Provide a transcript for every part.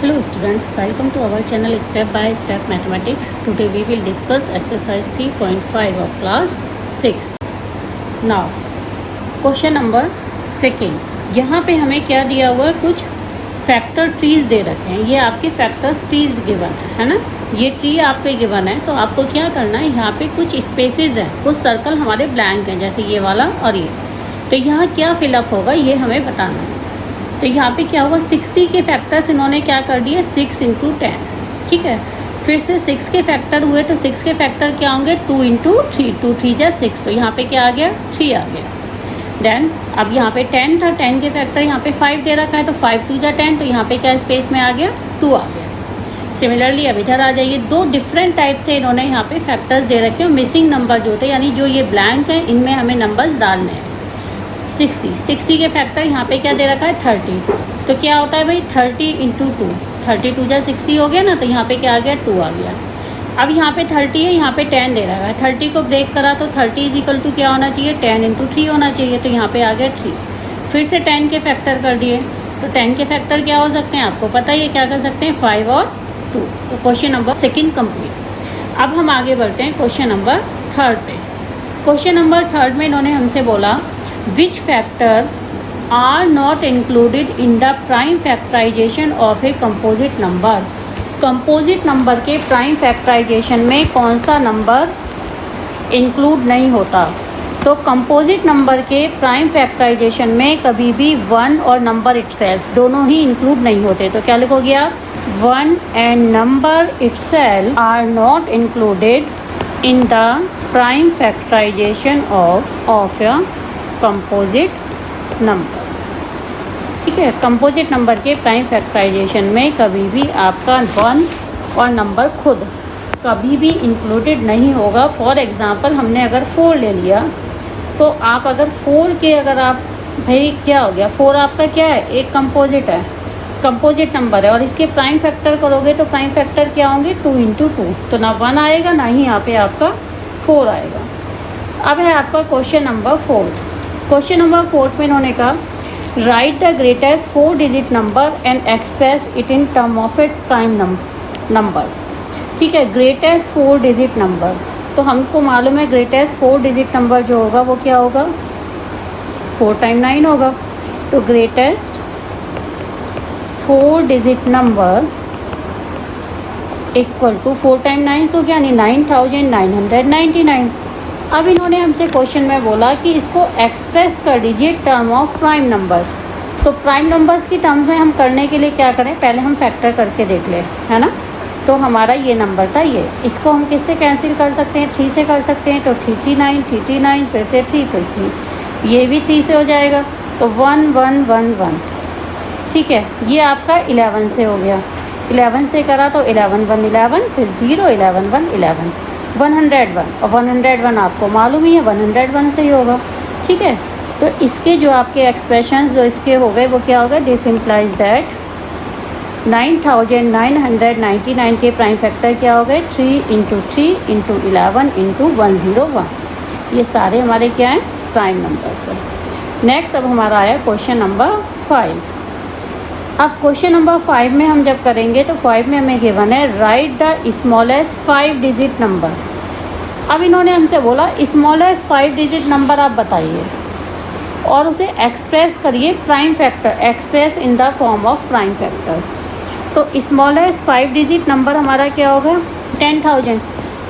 Hello students, welcome to our channel Step by Step Mathematics. Today we will discuss exercise 3.5 of class 6. Now, question number second. यहाँ पे हमें क्या दिया हुआ है, कुछ फैक्टर ट्रीज दे रखे हैं. ये आपके फैक्टर्स ट्रीज गिवन है ना. ये ट्री आपके गिवन है, तो आपको क्या करना है, यहाँ पे कुछ स्पेसेस हैं, कुछ सर्कल हमारे ब्लैंक हैं, जैसे ये वाला और ये. तो यहाँ क्या फिलअप होगा ये हमें बताना है. तो यहाँ पे क्या होगा, 60 के फैक्टर्स इन्होंने क्या कर दिए, 6 इंटू 10. ठीक है, फिर से 6 के फैक्टर हुए, तो 6 के फैक्टर क्या होंगे, 2 इंटू 3, 2 3 जा 6. तो यहाँ पे क्या आ गया, 3 आ गया. देन अब यहाँ पे 10 था, 10 के फैक्टर यहाँ पे 5 दे रखा है, तो 5 2 जा 10. तो यहाँ पे क्या स्पेस में आ गया, 2 आ गया. सिमिलरली अब इधर आ जाइए, दो डिफरेंट टाइप से इन्होंने यहाँ पे फैक्टर्स दे रखे हैं. मिसिंग नंबर जो होते हैं, यानी जो ये ब्लैंक है, इनमें हमें नंबर्स डालने हैं. 60 के फैक्टर यहाँ पे क्या दे रखा है, 30. तो क्या होता है भाई, 30 इंटू 2, 32 जा 60 हो गया ना. तो यहाँ पे क्या आ गया, 2 आ गया. अब यहाँ पे 30 है, यहाँ पे 10 दे रखा है. 30 को ब्रेक करा तो 30 इज इक्वल टू क्या होना चाहिए, 10 इंटू 3 होना चाहिए. तो यहाँ पे आ गया 3. फिर से 10 के फैक्टर कर दिए. तो 10 के फैक्टर क्या हो सकते हैं, आपको पता है ये क्या कर सकते हैं, 5 और 2. तो क्वेश्चन नंबर सेकेंड कंप्लीट. अब हम आगे बढ़ते हैं क्वेश्चन नंबर थर्ड पे. क्वेश्चन नंबर थर्ड में इन्होंने हमसे बोला, which factor are not included in the prime factorization of a composite number. Composite number के प्राइम फैक्टराइजेशन में कौन सा नंबर इंक्लूड नहीं होता. तो कंपोजिट नंबर के प्राइम फैक्टराइजेशन में कभी भी 1 और नंबर इटसेल्फ दोनों ही इंक्लूड नहीं होते. तो क्या लिखोगे आप, 1 and number itself are not included in the prime factorization of a composite number. ठीक है, कंपोजिट नंबर के प्राइम फैक्टराइजेशन में कभी भी आपका 1 और नंबर खुद कभी भी इंक्लूडेड नहीं होगा. फॉर एग्ज़ाम्पल हमने अगर 4 ले लिया, तो आप अगर 4 के अगर आप भाई क्या हो गया, 4 आपका क्या है, एक कंपोजिट है, कंपोजिट नंबर है, और इसके प्राइम फैक्टर करोगे तो प्राइम फैक्टर क्या होंगे, 2 इंटू 2. तो ना 1 आएगा, ना ही यहाँ पे आपका 4 आएगा. अब है आपका क्वेश्चन नंबर 4. क्वेश्चन नंबर 4 में इन्होंने कहा, right the greatest 4 digit number and express it in term of it prime numbers. ठीक है, ग्रेटेस्ट 4 डिजिट नंबर. तो हमको मालूम है ग्रेटेस्ट 4 डिजिट नंबर जो होगा वो क्या होगा, 4 टाइम 9 होगा. तो greatest 4 digit number equal to 4 time 9 हो गया, यानी 9999. अब इन्होंने हमसे क्वेश्चन में बोला कि इसको एक्सप्रेस कर दीजिए टर्म ऑफ प्राइम नंबर्स. तो प्राइम नंबर्स की टर्म्स में हम करने के लिए क्या करें, पहले हम फैक्टर करके देख लें, है ना. तो हमारा ये नंबर था, ये इसको हम किससे कैंसिल कर सकते हैं, 3 से कर सकते हैं. तो 339, 339, फिर से 3, फिर 3, ये भी 3 से हो जाएगा. तो 1 1 1 1. ठीक है, ये आपका 11 से हो गया. 11 से करा तो 11 1 11, फिर 0 11 1 11, 101. और 101 आपको मालूम ही है, 101 से ही होगा. ठीक है, तो इसके जो आपके एक्सप्रेशंस जो इसके हो गए वो क्या हो गए, दिस इम्प्लाइज दैट 9999 के प्राइम फैक्टर क्या हो गए, 3 इंटू 3 इंटू 11 इंटू 101. ये सारे हमारे क्या हैं, प्राइम नंबर्स हैं. नेक्स्ट अब हमारा आया क्वेश्चन नंबर 5. अब क्वेश्चन नंबर 5 में हम जब करेंगे तो 5 में हमें गिवन है, right the smallest 5 digit number. अब इन्होंने हमसे बोला स्मॉलेस्ट 5 डिजिट नंबर आप बताइए और उसे एक्सप्रेस करिए prime factor, express in the form of prime factors. तो स्मॉलेस्ट 5 डिजिट नंबर हमारा क्या होगा, 10,000.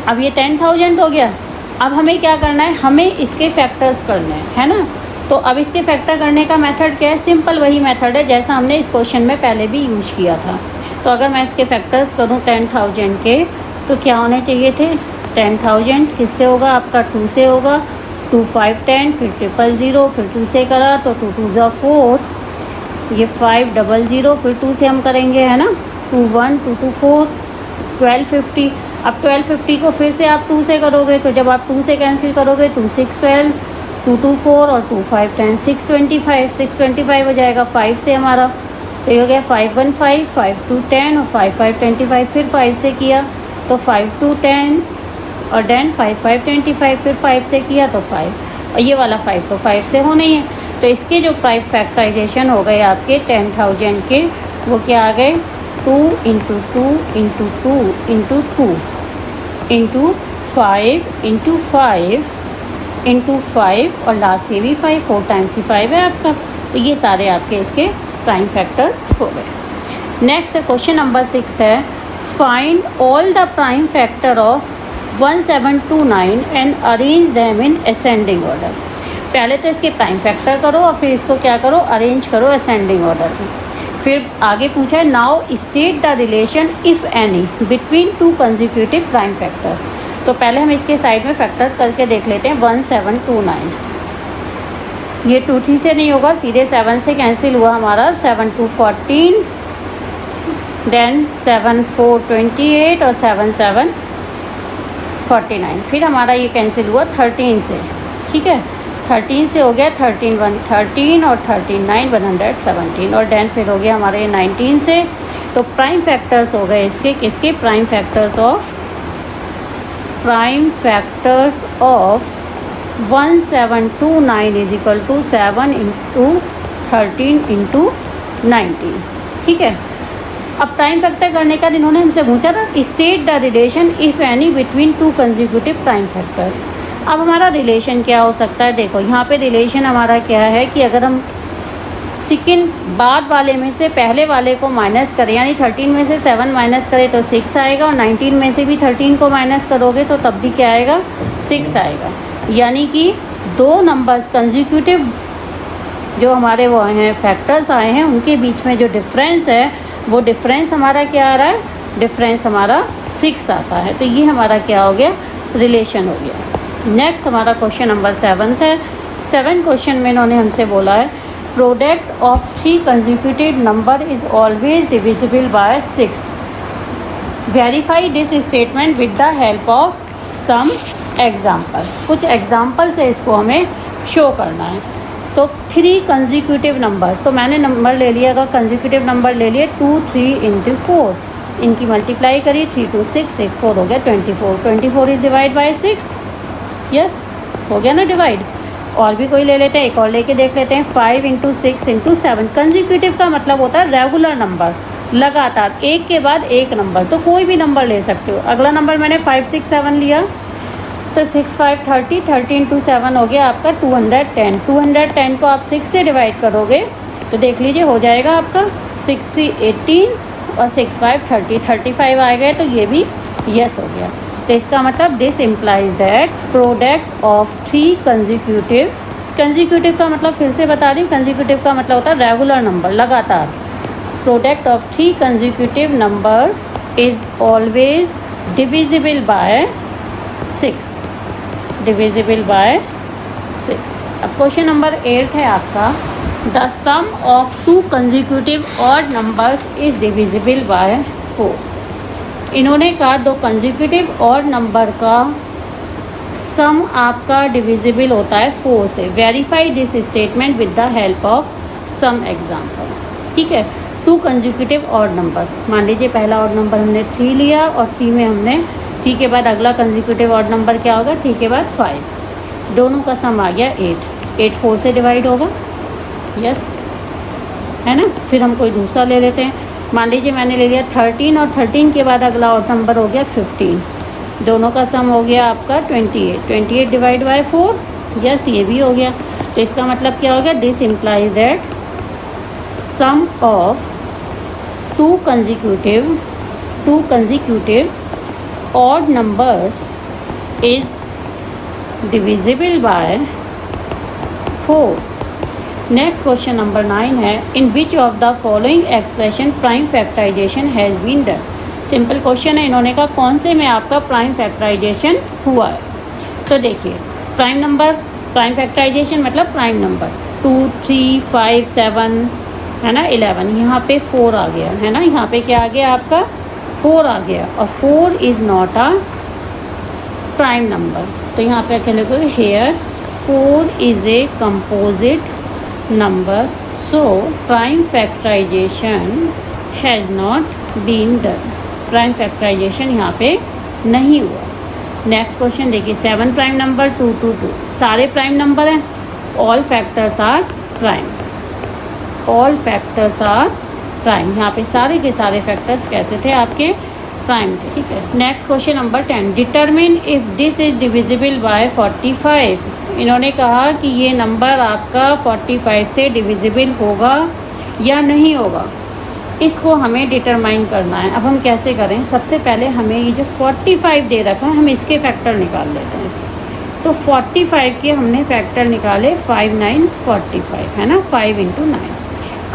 अब ये 10,000 हो गया. अब हमें क्या करना है, हमें इसके फैक्टर्स करने हैं, है ना. तो अब इसके फैक्टर करने का मेथड क्या है, सिंपल वही मेथड है जैसा हमने इस क्वेश्चन में पहले भी यूज़ किया था. तो अगर मैं इसके फैक्टर्स करूं 10,000 के, तो क्या होने चाहिए थे, 10,000 किससे होगा, आपका 2 से होगा. 2 5 10, फिर 000, फिर 2 से करा तो 2 2 जा 4, ये 500, फिर 2 से हम करेंगे, है ना, 2 1 2 2 4, 1250. अब 1250 को फिर से आप 2 से करोगे, तो जब आप 2 से कैंसिल करोगे 2 6 12, 2 2 4 और 2 5 10, 625 हो जाएगा 5 से हमारा. तो ये हो गया 5 1 5, 5 2 10 और 5 5 25. फिर 5 से किया तो 5 2 10 और देन 5 5 25, फिर 5 से किया तो 5, और ये वाला 5 तो 5 से होना ही है. तो इसके जो प्राइम फैक्टराइजेशन हो गए आपके 10,000 के, वो क्या आ गए, 2 into 2 into 2 into 2 into 5 into 5 into 5 और लास्ट ये भी 5, 4 टाइम्स ही 5 है आपका। तो ये सारे आपके इसके प्राइम फैक्टर्स हो गए। नेक्स्ट है क्वेश्चन नंबर 6 है, find all the prime factor of 1729 and arrange them in ascending order. पहले तो इसके प्राइम फैक्टर करो और फिर इसको क्या करो, अरेंज करो असेंडिंग ऑर्डर में। फिर आगे पूछा है, now state the relation if any between two consecutive prime factors. तो पहले हम इसके साइड में फैक्टर्स करके देख लेते हैं। 1729, ये 2 3 से नहीं होगा, सीधे 7 से कैंसिल हुआ हमारा। 7 2 14, देन 7 4 28 और 7 7 49। फिर हमारा ये कैंसिल हुआ 13 से, ठीक है। 13 से हो गया 13 1 13 और 13 9 117 और देन फिर हो गया हमारे 19 से। तो प्राइम फैक्टर्स हो गए इसके किसके, prime factors of 1729 is equal to 7 into 13 into 19, ठीक है। अब प्राइम फैक्टर करने का इन्होंने हमसे पूछा था, state the relation if any between two consecutive prime factors. अब हमारा रिलेशन क्या हो सकता है, देखो यहाँ पे रिलेशन हमारा क्या है कि अगर हम सेकेंड बाद वाले में से पहले वाले को माइनस करें, यानी 13 में से 7 माइनस करें तो 6 आएगा, और 19 में से भी 13 को माइनस करोगे तो तब भी क्या आएगा, 6 आएगा। यानी कि दो नंबर्स कंसेक्यूटिव जो हमारे वो हैं फैक्टर्स आए हैं, उनके बीच में जो डिफरेंस है वो डिफरेंस हमारा क्या आ रहा है, डिफरेंस हमारा 6 आता है। तो ये हमारा क्या हो गया, रिलेशन हो गया। नेक्स्ट हमारा क्वेश्चन नंबर 7 है। 7 क्वेश्चन में इन्होंने हमसे बोला है, product of 3 consecutive number is always divisible by 6। Verify this statement with the help of some examples. कुछ एग्जाम्पल से इसको हमें शो करना है। तो 3 कंसेक्यूटिव नंबर्स, तो मैंने नंबर ले लिया, अगर कंसेक्यूटिव नंबर ले लिए 2 3 इंटू 4, इनकी मल्टीप्लाई करिए 3 2 6 6 4 हो गया 24। 24 इज़ डिवाइड बाय 6, यस हो गया ना डिवाइड। और भी कोई ले लेते हैं, एक और लेके देख लेते हैं। 5 इंटू 6 इंटू 7। कंसेक्यूटिव का मतलब होता है रेगुलर नंबर, लगातार एक के बाद एक नंबर, तो कोई भी नंबर ले सकते हो। अगला नंबर मैंने 5 6 7 लिया, तो 6 5 30, 30 इंटू 7 हो गया आपका 210। 210 को आप 6 से डिवाइड करोगे तो देख लीजिए हो जाएगा आपका 6 3 18 और 6 5 30, 35 आ गए, तो ये भी यस हो गया। तो इसका मतलब this implies that product of 3 consecutive, consecutive का मतलब फिर से बता रही हूँ, कंसेक्यूटिव का मतलब होता है रेगुलर नंबर, लगातार। Product of 3 consecutive numbers is always divisible by 6, divisible by 6। अब क्वेश्चन नंबर 8 है आपका, the sum of 2 consecutive odd numbers is divisible by 4। इन्होंने कहा 2 कंसेक्यूटिव ऑड नंबर का सम आपका डिविजिबल होता है 4 से। Verify this statement with the help of some example, ठीक है। 2 कंसेक्यूटिव ऑड नंबर, मान लीजिए पहला ऑड नंबर हमने 3 लिया और 3 में हमने 3 के बाद अगला कंसेक्यूटिव ऑड नंबर क्या होगा, 3 के बाद 5, दोनों का सम आ गया 8। 8 4 से डिवाइड होगा, यस है ना। फिर हम कोई दूसरा ले लेते हैं, मान लीजिए मैंने ले लिया 13 और 13 के बाद अगला ऑड नंबर हो गया 15, दोनों का सम हो गया आपका 28। 28 डिवाइड बाय 4, यस ये भी हो गया। तो इसका मतलब क्या हो गया, this implies that sum of 2 consecutive odd numbers is divisible by 4। Next question number 9 है, in which of the following expression prime factorisation has been done. Simple question है, इन्होंने कहा कौन से में आपका प्राइम फैक्टराइजेशन हुआ है। तो देखिए प्राइम नंबर, प्राइम फैक्टराइजेशन मतलब प्राइम नंबर 2 3 5 7 है ना, 11, यहाँ पे 4 आ गया है ना, यहाँ पे क्या आ गया आपका 4 आ गया, और 4 is not a prime number. तो यहाँ पे क्या लिखोगे, here 4 is a composite number, so prime factorisation has not been done. Prime factorization यहाँ पे नहीं हुआ। नेक्स्ट क्वेश्चन देखिए, 7 प्राइम नंबर 2 2 2, सारे प्राइम नंबर हैं, all factors are prime, all factors are prime. यहाँ पे सारे के सारे फैक्टर्स कैसे थे, आपके प्राइम थे, ठीक है। Next question number 10, determine if this is divisible bye 45। इन्होंने कहा कि ये नंबर आपका 45 से डिविजिबल होगा या नहीं होगा, इसको हमें डिटरमाइन करना है। अब हम कैसे करें, सबसे पहले हमें ये जो 45 दे रखा है, हम इसके फैक्टर निकाल लेते हैं। तो 45 के हमने फैक्टर निकाले 5 9 45, है ना, 5 × 9।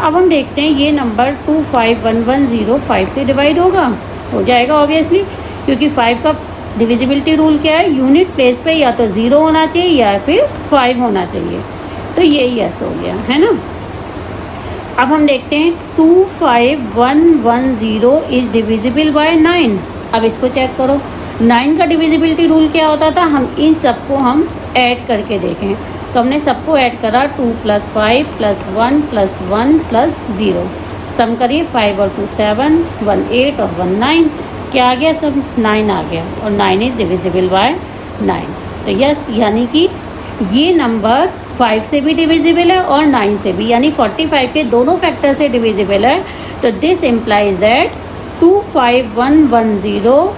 अब हम देखते हैं ये नंबर 251105 से डिवाइड होगा, हो जाएगा ऑब्वियसली, क्योंकि 5 का डिविजिबिलिटी रूल क्या है, यूनिट प्लेस पे या तो 0 होना चाहिए या फिर 5 होना चाहिए। तो ये यस हो गया, है ना। अब हम देखते हैं 25110 इज़ डिविजिबल बाय 9। अब इसको चेक करो, 9 का डिविजिबिलिटी रूल क्या होता था, हम इन सबको हम ऐड करके देखें। तो हमने सबको ऐड करा, 2 + 5 + 1 + 1 + 0, सम करिए 5 और 2 7, 1 8 और 1 9, क्या आ गया, सब 9 आ गया, और 9 इज़ डिविजिबल बाय 9। तो यस, यानी कि ये नंबर 5 से भी डिविजिबल है और 9 से भी, यानी 45 के दोनों फैक्टर से डिविजिबल है। तो this implies that 25110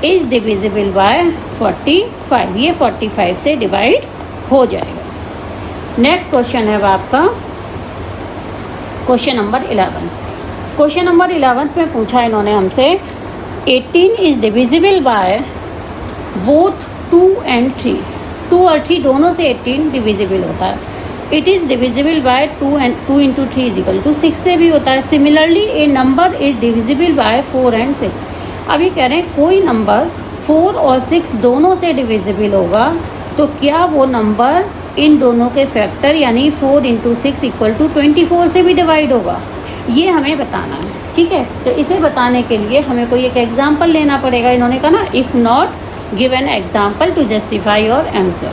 is divisible bye 45। ये 45 से डिवाइड हो जाएगा। नेक्स्ट क्वेश्चन है अब आपका क्वेश्चन नंबर 11। क्वेश्चन नंबर 11 में पूछा इन्होंने हमसे 18 इज़ डिविजिबल बाय बोथ 2 और 3। 2 और 3 दोनों से 18 डिविजिबल होता है। इट इज़ डिविजिबल बाय 2 × 3 = 6 से भी होता है। Similarly A number is divisible by 4 और 6। अभी कह रहे हैं कोई नंबर 4 और 6 दोनों से डिविजिबल होगा, तो क्या वो नंबर इन दोनों के फैक्टर यानी 4 × 6 = 24 से भी डिवाइड होगा, ये हमें बताना है, ठीक है। तो इसे बताने के लिए हमें कोई एक एग्जाम्पल लेना पड़ेगा। इन्होंने कहा ना, if not give an example to justify your answer.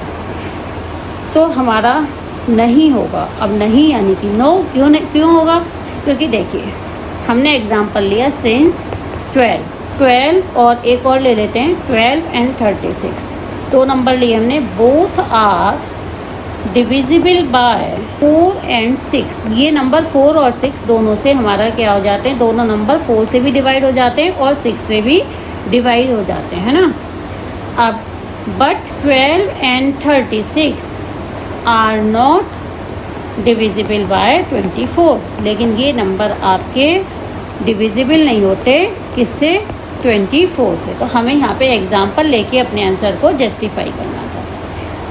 तो हमारा नहीं होगा। अब नहीं यानी कि नो, क्यों होगा, क्योंकि देखिए हमने एग्जाम्पल लिया सिंस 12 और एक और ले लेते हैं 12 और 36। 2 नंबर लिए हमने, बोथ आर डिविजिबल बाय 4 और 6। ये नंबर 4 और 6 दोनों से हमारा क्या हो जाते हैं, दोनों नंबर 4 से भी डिवाइड हो जाते हैं और 6 से भी डिवाइड हो जाते हैं, है ना। अब बट 12 और 36 आर नॉट डिविजिबल बाय 24। लेकिन ये नंबर आपके डिविजिबल नहीं होते, किससे, 24 से। तो हमें यहाँ पे एग्जाम्पल लेके अपने आंसर को जस्टिफाई करना था।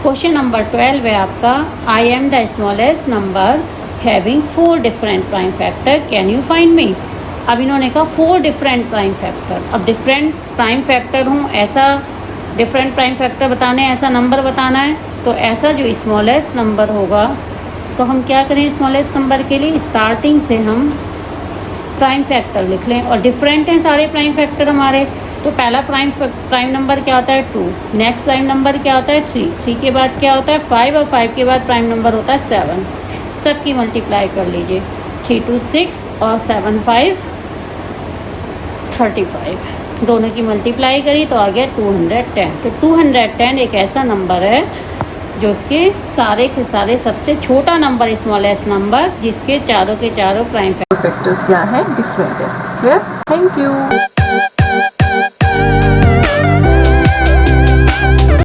क्वेश्चन नंबर 12 है आपका, I am the smallest number having 4 different prime factor, can you find me. अब इन्होंने कहा 4 डिफरेंट प्राइम फैक्टर। अब डिफरेंट प्राइम फैक्टर हूँ, ऐसा डिफरेंट प्राइम फैक्टर बताने, ऐसा नंबर बताना है, तो ऐसा जो स्मॉलेस्ट नंबर होगा, तो हम क्या करें, स्मॉलेस्ट नंबर के लिए स्टार्टिंग से हम प्राइम फैक्टर लिख लें। और डिफरेंट हैं सारे प्राइम फैक्टर हमारे, तो पहला प्राइम नंबर क्या होता है, 2। नेक्स्ट प्राइम नंबर क्या होता है, 3 के बाद क्या होता है, 5, और 5 के बाद प्राइम नंबर होता है 7। सबकी मल्टीप्लाई कर लीजिए, 3 2 6 और 7 5 35। दोनों की मल्टीप्लाई करी तो आ गया 210। तो 210 एक ऐसा नंबर है जो उसके सारे के सारे सबसे छोटा नंबर, स्मॉलेस्ट नंबर, जिसके चारों के चारों प्राइम फैक्टर्स क्या है, डिफरेंट है। Clear, thank you.